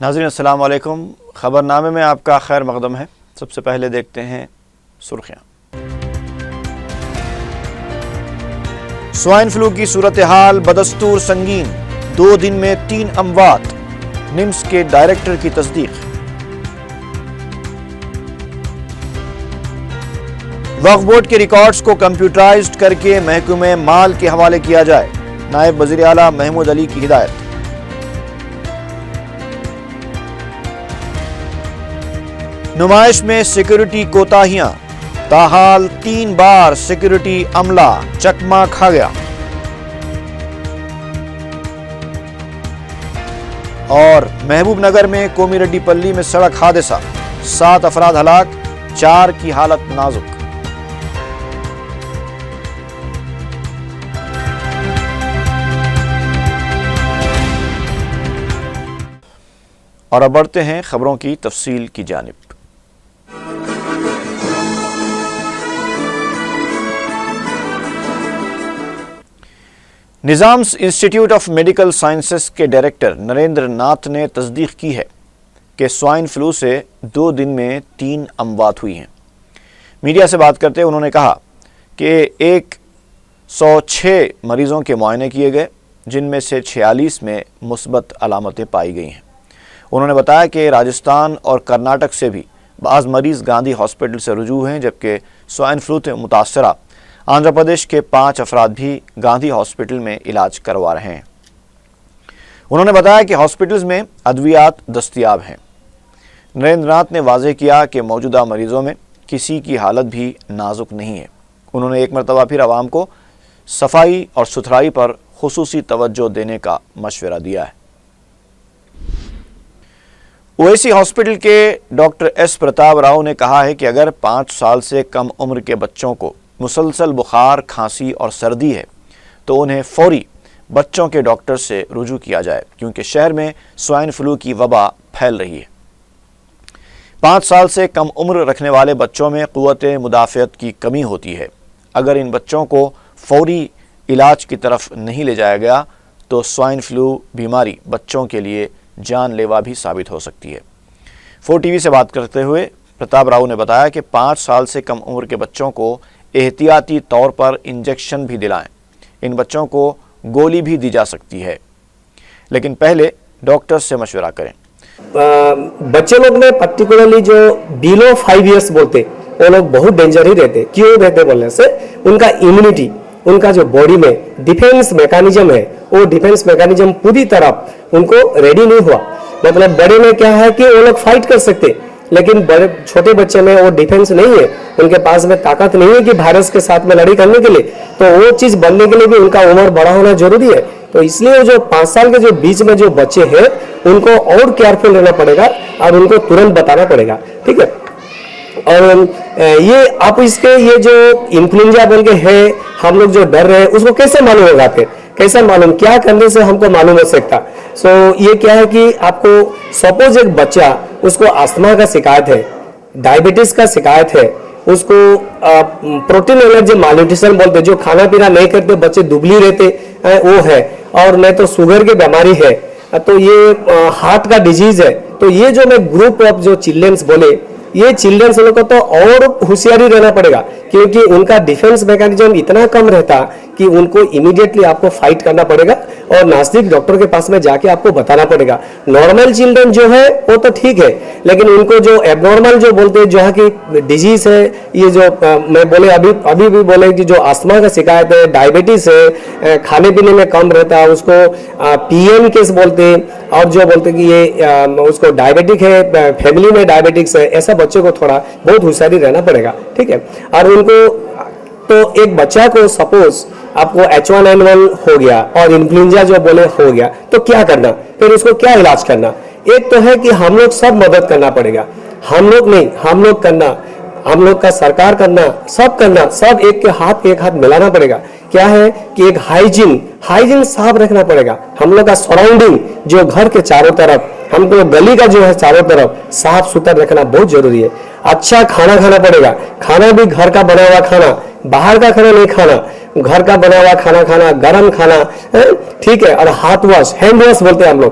ناظرین السلام علیکم، خبر نامے میں آپ کا خیر مقدم ہے۔ سب سے پہلے دیکھتے ہیں سرخیاں۔ سوائن فلو کی صورتحال بدستور سنگین، 2 دن میں 3 اموات، نمس کے ڈائریکٹر کی تصدیق۔ وقف بورڈ کے ریکارڈز کو کمپیوٹرائزڈ کر کے محکمہ مال کے حوالے کیا جائے، نائب وزیر اعلیٰ محمود علی کی ہدایت۔ نمائش میں سیکورٹی کوتاہیاں، تاحال 3 بار سیکورٹی عملہ چکما کھا گیا۔ اور محبوب نگر میں کومی ریڈی پلی میں سڑک حادثہ، 7 افراد ہلاک، 4 کی حالت نازک۔ اور اب بڑھتے ہیں خبروں کی تفصیل کی جانب۔ نظامس انسٹیٹیوٹ آف میڈیکل سائنسز کے ڈائریکٹر نریندر ناتھ نے تصدیق کی ہے کہ سوائن فلو سے 2 دن میں 3 اموات ہوئی ہیں۔ میڈیا سے بات کرتے انہوں نے کہا کہ 106 مریضوں کے معائنے کیے گئے، جن میں سے 46 میں مثبت علامتیں پائی گئی ہیں۔ انہوں نے بتایا کہ راجستھان اور کرناٹک سے بھی بعض مریض گاندھی ہاسپٹل سے رجوع ہیں، جبکہ سوائن فلو سے متاثرہ آندھرا پردیش کے 5 افراد بھی گاندھی ہاسپٹل میں علاج کروا رہے ہیں۔ انہوں نے بتایا کہ ہاسپٹلز میں ادویات دستیاب ہیں۔ نریندر ناتھ نے واضح کیا کہ موجودہ مریضوں میں کسی کی حالت بھی نازک نہیں ہے۔ انہوں نے ایک مرتبہ پھر عوام کو صفائی اور ستھرائی پر خصوصی توجہ دینے کا مشورہ دیا ہے۔ اویسی ہاسپٹل کے ڈاکٹر ایس پرتاپ راؤ نے کہا ہے کہ اگر 5 سال سے کم عمر کے بچوں کو مسلسل بخار، کھانسی اور سردی ہے تو انہیں فوری بچوں کے ڈاکٹر سے رجوع کیا جائے، کیونکہ شہر میں سوائن فلو کی وبا پھیل رہی ہے۔ 5 سال سے کم عمر رکھنے والے بچوں میں قوت مدافعت کی کمی ہوتی ہے۔ اگر ان بچوں کو فوری علاج کی طرف نہیں لے جایا گیا تو سوائن فلو بیماری بچوں کے لیے جان لیوا بھی ثابت ہو سکتی ہے۔ 4 ٹی وی سے بات کرتے ہوئے پرتاپ راؤ نے بتایا کہ 5 سال سے کم عمر کے بچوں کو احتیاطی طور پر انجیکشن بھی دلائیں۔ ان بچوں کو گولی بھی دی جا سکتی ہے، لیکن پہلے ڈاکٹر سے مشورہ کریں۔ بچے لوگ میں پرٹیکولرلی جو بیلو 5 ایئرس بولتے وہ لوگ بہت ڈینجر ہی رہتے۔ کیوں رہتے بولنے سے ان کا امیونٹی، ان کا جو باڈی میں ڈیفینس میکانزم ہے، وہ ڈیفینس میکانزم پوری طرح ان کو ریڈی نہیں ہوا۔ مطلب بڑے میں کیا ہے کہ وہ لوگ فائٹ کر سکتے، لیکن بڑے چھوٹے بچے میں وہ ڈیفینس نہیں ہے، ان کے پاس میں طاقت نہیں ہے کہ وائرس کے ساتھ میں لڑائی کرنے کے لیے، تو وہ چیز بننے کے لیے بھی ان کا عمر بڑا ہونا ضروری ہے۔ تو اس لیے جو 5 سال کے جو بیچ میں جو بچے ہیں ان کو اور کیئرفل رہنا پڑے گا اور ان کو ترنت بتانا پڑے گا، ٹھیک ہے۔ اور یہ آپ اس کے یہ جو انفلوئنزا بول کے ہے ہم لوگ جو ڈر رہے ہیں اس کو کیسے معلوم ہوگا؟ پھر کیسا معلوم، کیا کرنے سے ہم کو معلوم ہو سکتا؟ یہ کیا ہے کہ آپ کو سپوز ایک بچہ اس کو آستما کا شکایت ہے، ڈائبٹیز کا شکایت ہے، اس کو پروٹین الرجی مالنیوٹریشن بولتے، جو کھانا پینا نہیں کرتے بچے دبلی رہتے وہ ہے، اور نہیں تو شوگر کی بیماری ہے، تو یہ ہارٹ کا ڈیزیز ہے، تو یہ جو میں گروپ آف جو چلڈرنس بولے، یہ چلڈرنس لوگ کو تو اور ہوشیاری رہنا پڑے گا، کیونکہ ان کا ڈیفینس میکانزم اتنا کم رہتا کہ ان کو امیڈیٹلی آپ کو فائٹ کرنا پڑے گا اور نزدیک ڈاکٹر کے پاس میں جا کے آپ کو بتانا پڑے گا۔ نارمل چلڈرن جو ہے وہ تو ٹھیک ہے، لیکن ان کو جو ایب نارمل جو بولتے جو ہے کہ ڈیزیز ہے، یہ جو میں بولے ابھی بھی بولے کہ جو آستما کا شکایت ہے، ڈائبٹیز ہے، کھانے پینے میں کم رہتا ہے، اس کو پی ایم کیس بولتے، اور جو بولتے کہ یہ اس کو ڈائبٹک ہے، فیملی میں ڈائبٹکس ہے، ایسا بچے کو تھوڑا بہت ہوشیاری رہنا پڑے گا، ٹھیک ہے۔ اور ان کو تو ایک بچہ کو سپوز آپ کو H1N1 ہو گیا اور انفلوئنزا جو بولے ہو گیا تو کیا کرنا؟ پھر اس کو کیا علاج کرنا؟ ایک تو ہے کہ ہم لوگ سب مدد کرنا پڑے گا، ہم لوگ نہیں، ہم لوگ کرنا، ہم لوگ کا سرکار کرنا، سب ایک ہاتھ ملانا پڑے گا۔ کیا ہے کہ ایک ہائیجین صاف رکھنا پڑے گا۔ ہم لوگ کا سراؤنڈنگ جو گھر کے چاروں طرف، ہم کو گلی کا جو ہے چاروں طرف صاف ستھرا رکھنا بہت ضروری ہے۔ اچھا کھانا کھانا پڑے گا، کھانا بھی گھر کا بنا ہوا کھانا، باہر کا کھانا نہیں کھانا، گھر کا بنا ہوا کھانا کھانا، گرم کھانا، ٹھیک ہے۔ اور ہاتھ واش، ہینڈ واش بولتے ہیں ہم لوگ،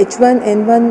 H1N1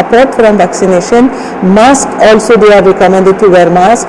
apart from vaccination, mask also they are recommended to wear mask।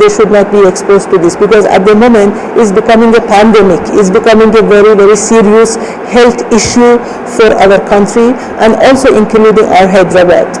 they should not be exposed to this, because at the moment is becoming a pandemic, is becoming a very very serious health issue for our country and also including our Hyderabad।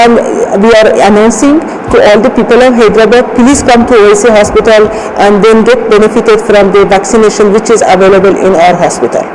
and we are announcing to all the people of Hyderabad, please come to OAC hospital and then get benefited from the vaccination which is available in our hospital।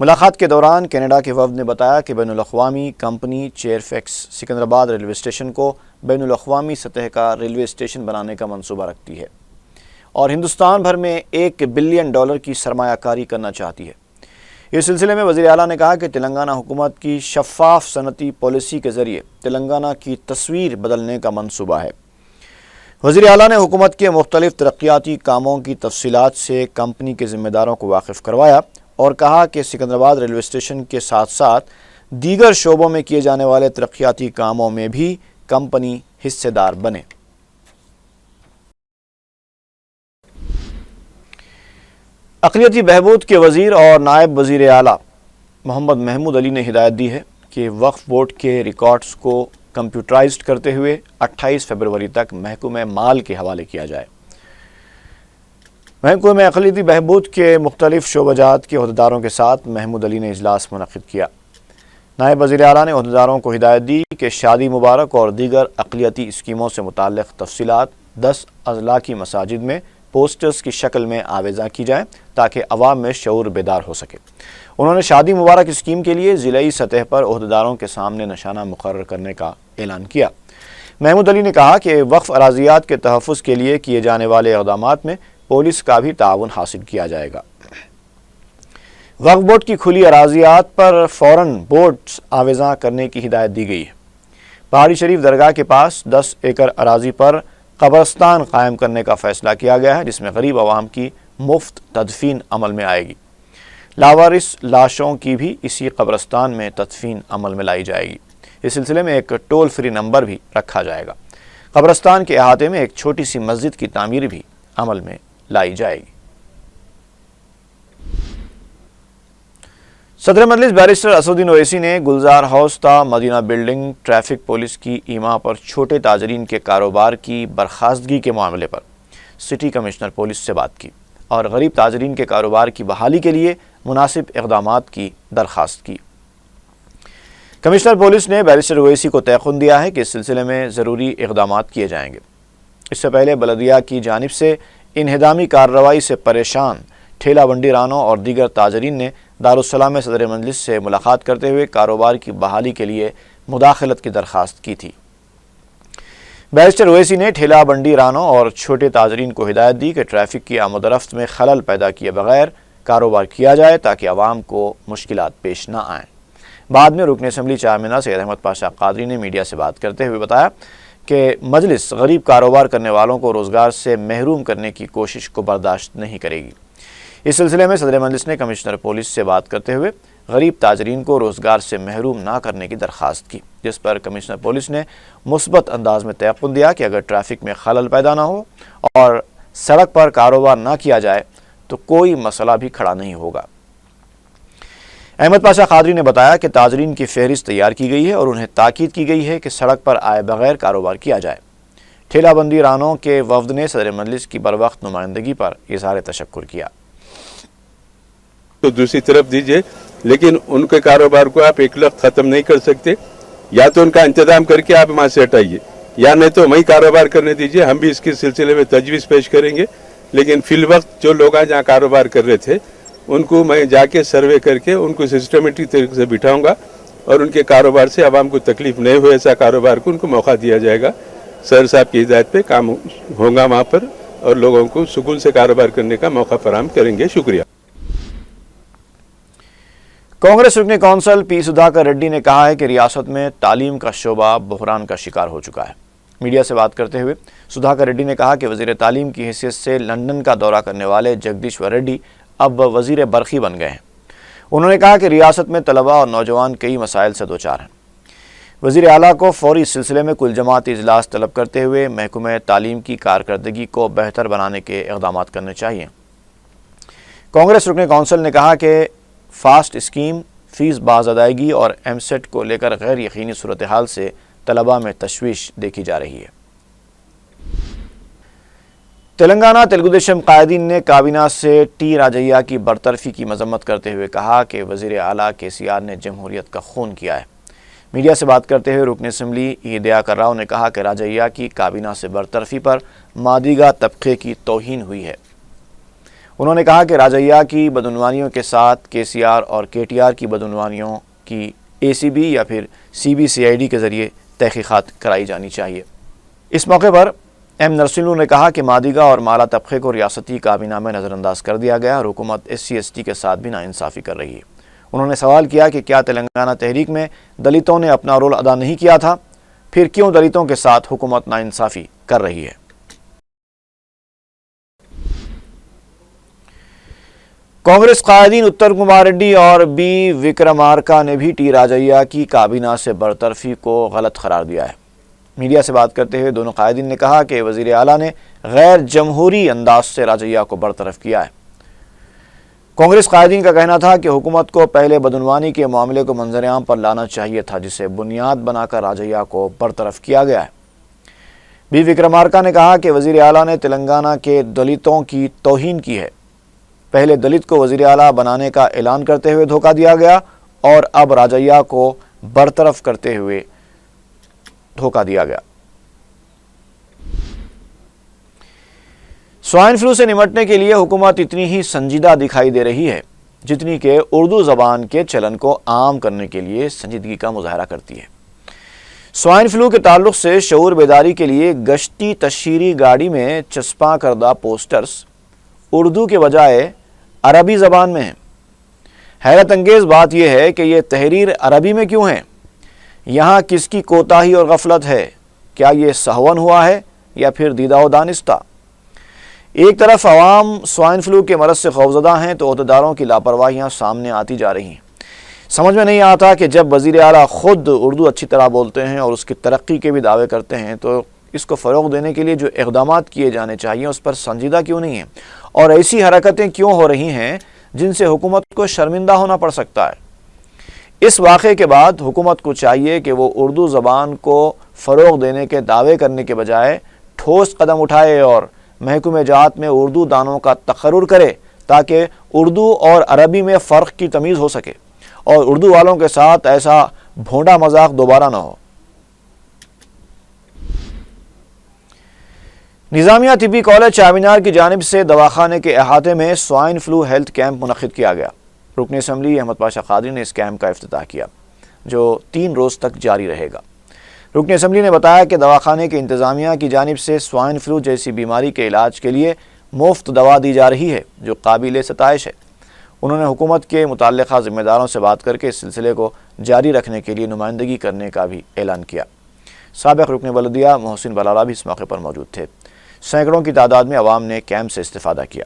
ملاقات کے دوران Canada کے وفد نے بتایا کہ بین الاقوامی company چیئرفیکس Secunderabad railway station کو بین الاقوامی سطح کا ریلوے اسٹیشن بنانے کا منصوبہ رکھتی ہے اور ہندوستان بھر میں $1 بلین کی سرمایہ کاری کرنا چاہتی ہے۔ اس سلسلے میں وزیر اعلیٰ نے کہا کہ تلنگانہ حکومت کی شفاف صنعتی پالیسی کے ذریعے تلنگانہ کی تصویر بدلنے کا منصوبہ ہے۔ وزیر اعلیٰ نے حکومت کے مختلف ترقیاتی کاموں کی تفصیلات سے کمپنی کے ذمہ داروں کو واقف کروایا اور کہا کہ سکندرآباد ریلوے اسٹیشن کے ساتھ ساتھ دیگر شعبوں میں کیے جانے والے ترقیاتی کاموں میں بھی کمپنی حصے دار بنے۔ اقلیتی بہبود کے وزیر اور نائب وزیر اعلیٰ محمد محمود علی نے ہدایت دی ہے کہ وقف بورڈ کے ریکارڈز کو کمپیوٹرائزڈ کرتے ہوئے 28 فروری تک محکمہ مال کے حوالے کیا جائے۔ محکمہ اقلیتی بہبود کے مختلف شعبہ جات کے عہدیداروں کے ساتھ محمود علی نے اجلاس منعقد کیا۔ نائب وزیر اعلیٰ نے عہدیداروں کو ہدایت دی کہ شادی مبارک اور دیگر اقلیتی اسکیموں سے متعلق تفصیلات 10 اضلاع کی مساجد میں پوسٹرز کی شکل میں آویزاں کی جائیں تاکہ عوام میں شعور بیدار ہو سکے۔ انہوں نے شادی مبارک اسکیم کے لیے ضلعی سطح پر عہدیداروں کے سامنے نشانہ مقرر کرنے کا اعلان کیا۔ محمود علی نے کہا کہ وقف اراضیات کے تحفظ کے لیے کیے جانے والے اقدامات میں پولیس کا بھی تعاون حاصل کیا جائے گا۔ وقف بورڈ کی کھلی اراضیات پر فوراً بورڈز آویزاں کرنے کی ہدایت دی گئی ہے۔ پہاڑی شریف درگاہ کے پاس 10 ایکڑ اراضی پر قبرستان قائم کرنے کا فیصلہ کیا گیا ہے، جس میں غریب عوام کی مفت تدفین عمل میں آئے گی۔ لاوارث لاشوں کی بھی اسی قبرستان میں تدفین عمل میں لائی جائے گی۔ اس سلسلے میں ایک ٹول فری نمبر بھی رکھا جائے گا۔ قبرستان کے احاطے میں ایک چھوٹی سی مسجد کی تعمیر بھی عمل میں لائی جائے گی۔ صدر مجلس بیرسٹر اسدالدین اویسی نے گلزار ہاؤس تا مدینہ بلڈنگ ٹریفک پولیس کی ایما پر چھوٹے تاجرین کے کاروبار کی برخاستگی کے معاملے پر سٹی کمشنر پولیس سے بات کی اور غریب تاجرین کے کاروبار کی بحالی کے لیے مناسب اقدامات کی درخواست کی۔ کمشنر پولیس نے بیرسٹر اویسی کو تیقن دیا ہے کہ اس سلسلے میں ضروری اقدامات کیے جائیں گے۔ اس سے پہلے بلدیہ کی جانب سے انہدامی کارروائی سے پریشان ٹھیلا بنڈی رانوں اور دیگر تاجرین نے دارالسلام میں صدر مجلس سے ملاقات کرتے ہوئے کاروبار کی بحالی کے لیے مداخلت کی درخواست کی تھی۔ بیرسٹر اویسی نے ٹھیلا بنڈی رانوں اور چھوٹے تاجرین کو ہدایت دی کہ ٹریفک کی آمد و رفت میں خلل پیدا کیے بغیر کاروبار کیا جائے تاکہ عوام کو مشکلات پیش نہ آئیں۔ بعد میں رکن اسمبلی چارمینا سید احمد پاشا قادری نے میڈیا سے بات کرتے ہوئے بتایا کہ مجلس غریب کاروبار کرنے والوں کو روزگار سے محروم کرنے کی کوشش کو برداشت نہیں کرے گی۔ اس سلسلے میں صدر مجلس نے کمشنر پولیس سے بات کرتے ہوئے غریب تاجرین کو روزگار سے محروم نہ کرنے کی درخواست کی، جس پر کمشنر پولیس نے مثبت انداز میں تیقن دیا کہ اگر ٹریفک میں خلل پیدا نہ ہو اور سڑک پر کاروبار نہ کیا جائے تو کوئی مسئلہ بھی کھڑا نہیں ہوگا۔ احمد پاشا قادری نے بتایا کہ تاجرین کی فہرست تیار کی گئی ہے اور انہیں تاکید کی گئی ہے کہ سڑک پر آئے بغیر کاروبار کیا جائے۔ ٹھیلا بندی رانوں کے وفد نے صدر مجلس کی بروقت نمائندگی پر اظہار تشکر کیا۔ تو دوسری طرف دیجئے، لیکن ان کے کاروبار کو آپ ایک لفظ ختم نہیں کر سکتے، یا تو ان کا انتظام کر کے آپ وہاں سے ہٹائیے یا نہیں تو وہیں کاروبار کرنے دیجئے۔ ہم بھی اس کے سلسلے میں تجویز پیش کریں گے، لیکن فی الوقت جو لوگ جہاں کاروبار کر رہے تھے ان کو میں جا کے سروے کر کے ان کو سسٹمیٹک طریقے سے بٹھاؤں گا اور ان کے کاروبار سے عوام کو تکلیف نہیں ہوئے ایسا کاروبار کو ان کو موقع دیا جائے گا۔ سر صاحب کی ہدایت پہ کام ہوگا وہاں پر اور لوگوں کو سکون سے کاروبار کرنے کا موقع فراہم کریں گے۔ شکریہ۔ کانگریس رکن کونسل پی سدھاکر ریڈی نے کہا ہے کہ ریاست میں تعلیم کا شعبہ بحران کا شکار ہو چکا ہے۔ میڈیا سے بات کرتے ہوئے سدھاکر ریڈی نے کہا کہ وزیر تعلیم کی حیثیت سے لندن کا دورہ کرنے والے جگدیشور ریڈی اب وزیر برقی بن گئے ہیں۔ انہوں نے کہا کہ ریاست میں طلباء اور نوجوان کئی مسائل سے دوچار ہیں۔ وزیر اعلیٰ کو فوری اس سلسلے میں کل جماعتی اجلاس طلب کرتے ہوئے محکمہ تعلیم کی کارکردگی کو بہتر بنانے کے اقدامات کرنے چاہیے۔ کانگریس رکن کونسل نے کہا کہ فاسٹ اسکیم، فیس باز ادائیگی اور ایم سیٹ کو لے کر غیر یقینی صورتحال سے طلباء میں تشویش دیکھی جا رہی ہے۔ تلنگانہ تلگو دیشم قائدین نے کابینہ سے ٹی راجیا کی برطرفی کی مذمت کرتے ہوئے کہا کہ وزیر اعلیٰ KCR نے جمہوریت کا خون کیا ہے۔ میڈیا سے بات کرتے ہوئے رکن اسمبلی ای دیاکر راؤ نے کہا کہ راجیا کی کابینہ سے برطرفی پر مادیگا طبقے کی توہین ہوئی ہے۔ انہوں نے کہا کہ راجیا کی بدعنوانیوں کے ساتھ KCR اور KTR کی بدعنوانیوں کی ACB یا پھر CBCID کے ذریعے تحقیقات کرائی جانی چاہیے۔ اس موقع پر M نرسنگھو نے کہا کہ مادگا اور مالا طبقے کو ریاستی کابینہ میں نظر انداز کر دیا گیا اور حکومت SC/ST کے ساتھ بھی ناانصافی کر رہی ہے۔ انہوں نے سوال کیا کہ کیا تلنگانہ تحریک میں دلتوں نے اپنا رول ادا نہیں کیا تھا، پھر کیوں دلتوں کے ساتھ حکومت ناانصافی کر رہی ہے۔ کانگریس قائدین اتر کمار ریڈی اور B وکرمارکا نے بھی T راجیا کی کابینہ سے برطرفی کو غلط قرار دیا ہے۔ میڈیا سے بات کرتے ہوئے دونوں قائدین نے کہا کہ وزیر اعلیٰ نے غیر جمہوری انداز سے راجیا کو برطرف کیا ہے۔ کانگریس قائدین کا کہنا تھا کہ حکومت کو پہلے بدعنوانی کے معاملے کو منظر عام پر لانا چاہیے تھا، جسے بنیاد بنا کر راجیا کو برطرف کیا گیا ہے۔ B وکرمارکا نے کہا کہ وزیر اعلیٰ نے تلنگانہ کے دلتوں کی توہین کی ہے۔ پہلے دلت کو وزیر اعلیٰ بنانے کا اعلان کرتے ہوئے دھوکہ دیا گیا اور اب راجیا کو برطرف کرتے ہوئے دھوکہ دیا گیا۔ سوائن فلو سے نمٹنے کے لیے حکومت اتنی ہی سنجیدہ دکھائی دے رہی ہے جتنی کہ اردو زبان کے چلن کو عام کرنے کے لیے سنجیدگی کا مظاہرہ کرتی ہے۔ سوائن فلو کے تعلق سے شعور بیداری کے لیے گشتی تشہیری گاڑی میں چسپاں کردہ پوسٹرز اردو کے بجائے عربی زبان میں ہیں۔ حیرت انگیز بات یہ ہے کہ یہ تحریر عربی میں کیوں ہے؟ یہاں کس کی کوتاہی اور غفلت ہے؟ کیا یہ سہون ہوا ہے یا پھر دیدہ و دانستہ؟ ایک طرف عوام سوائن فلو کے مرض سے خوفزدہ ہیں تو عہدیداروں کی لاپرواہیاں سامنے آتی جا رہی ہیں۔ سمجھ میں نہیں آتا کہ جب وزیر اعلیٰ خود اردو اچھی طرح بولتے ہیں اور اس کی ترقی کے بھی دعوے کرتے ہیں تو اس کو فروغ دینے کے لیے جو اقدامات کیے جانے چاہیے اس پر سنجیدہ کیوں نہیں ہیں، اور ایسی حرکتیں کیوں ہو رہی ہیں جن سے حکومت کو شرمندہ ہونا پڑ سکتا ہے۔ اس واقعے کے بعد حکومت کو چاہیے کہ وہ اردو زبان کو فروغ دینے کے دعوے کرنے کے بجائے ٹھوس قدم اٹھائے اور محکمہ جات میں اردو دانوں کا تقرر کرے تاکہ اردو اور عربی میں فرق کی تمیز ہو سکے اور اردو والوں کے ساتھ ایسا بھونڈا مذاق دوبارہ نہ ہو۔ نظامیہ طبی کالج چارمینار کی جانب سے دواخانے کے احاطے میں سوائن فلو ہیلتھ کیمپ منعقد کیا گیا۔ رکن اسمبلی احمد پاشا قادری نے اس کیمپ کا افتتاح کیا جو 3 روز تک جاری رہے گا۔ رکن اسمبلی نے بتایا کہ دواخانے کے انتظامیہ کی جانب سے سوائن فلو جیسی بیماری کے علاج کے لیے مفت دوا دی جا رہی ہے جو قابل ستائش ہے۔ انہوں نے حکومت کے متعلقہ ذمہ داروں سے بات کر کے اس سلسلے کو جاری رکھنے کے لیے نمائندگی کرنے کا بھی اعلان کیا۔ سابق رکن بلدیہ محسن بلالہ بھی اس موقع پر موجود تھے۔ سینکڑوں کی تعداد میں عوام نے کیمپ سے استفادہ کیا۔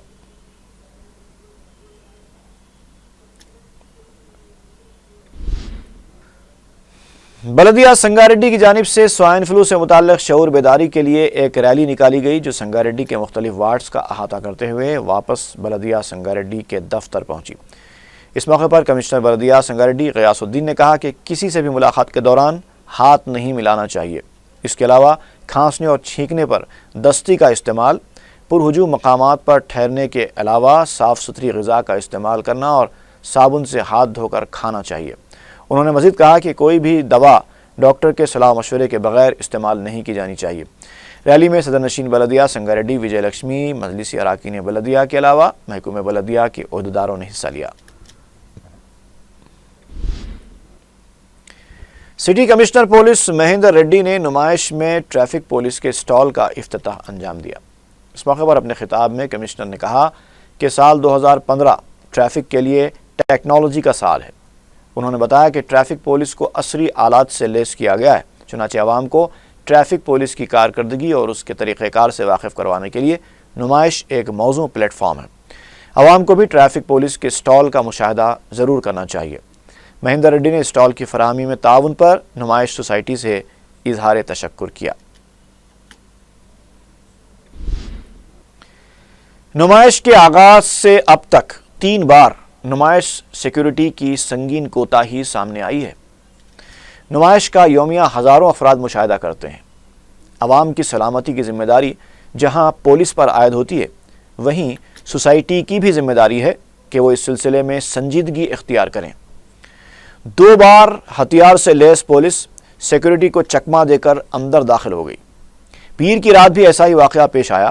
بلدیہ سنگاریڈی کی جانب سے سوائن فلو سے متعلق شعور بیداری کے لیے ایک ریلی نکالی گئی جو سنگاریڈی کے مختلف وارڈز کا احاطہ کرتے ہوئے واپس بلدیہ سنگاریڈی کے دفتر پہنچی۔ اس موقع پر کمشنر بلدیہ سنگاریڈی غیاث الدین نے کہا کہ کسی سے بھی ملاقات کے دوران ہاتھ نہیں ملانا چاہیے۔ اس کے علاوہ کھانسنے اور چھینکنے پر دستی کا استعمال، پرہجوم مقامات پر ٹھہرنے کے علاوہ صاف ستھری غذا کا استعمال کرنا اور صابن سے ہاتھ دھو کر کھانا چاہیے۔ انہوں نے مزید کہا کہ کوئی بھی دوا ڈاکٹر کے صلاح مشورے کے بغیر استعمال نہیں کی جانی چاہیے۔ ریلی میں صدر نشین بلدیہ سنگاریڈی وجے لکشمی، مجلسی اراکین بلدیہ کے علاوہ محکمہ بلدیہ کے عہدیداروں نے حصہ لیا۔ City commissioner police Mahendra ready نے نمائش میں ٹریفک پولیس کے اسٹال کا افتتاح انجام دیا۔ اس موقع پر اپنے خطاب میں کمشنر نے کہا کہ سال 2015 ٹریفک کے لیے ٹیکنالوجی کا سال ہے۔ انہوں نے بتایا کہ ٹریفک پولیس کو عصری آلات سے لیس کیا گیا ہے، چنانچہ عوام کو ٹریفک پولیس کی کارکردگی اور اس کے طریقہ کار سے واقف کروانے کے لیے نمائش ایک موزوں پلیٹ فارم ہے۔ عوام کو بھی ٹریفک پولیس کے اسٹال کا مشاہدہ ضرور کرنا چاہیے۔ مہندر ریڈی نے اسٹال کی فراہمی میں تعاون پر نمائش سوسائٹی سے اظہار تشکر کیا۔ نمائش کے آغاز سے اب تک 3 بار نمائش سیکیورٹی کی سنگین کوتاہی سامنے آئی ہے۔ نمائش کا یومیہ ہزاروں افراد مشاہدہ کرتے ہیں۔ عوام کی سلامتی کی ذمہ داری جہاں پولیس پر عائد ہوتی ہے، وہیں سوسائٹی کی بھی ذمہ داری ہے کہ وہ اس سلسلے میں سنجیدگی اختیار کریں۔ 2 بار ہتھیار سے لیس پولیس سیکیورٹی کو چکما دے کر اندر داخل ہو گئی۔ پیر کی رات بھی ایسا ہی واقعہ پیش آیا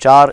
4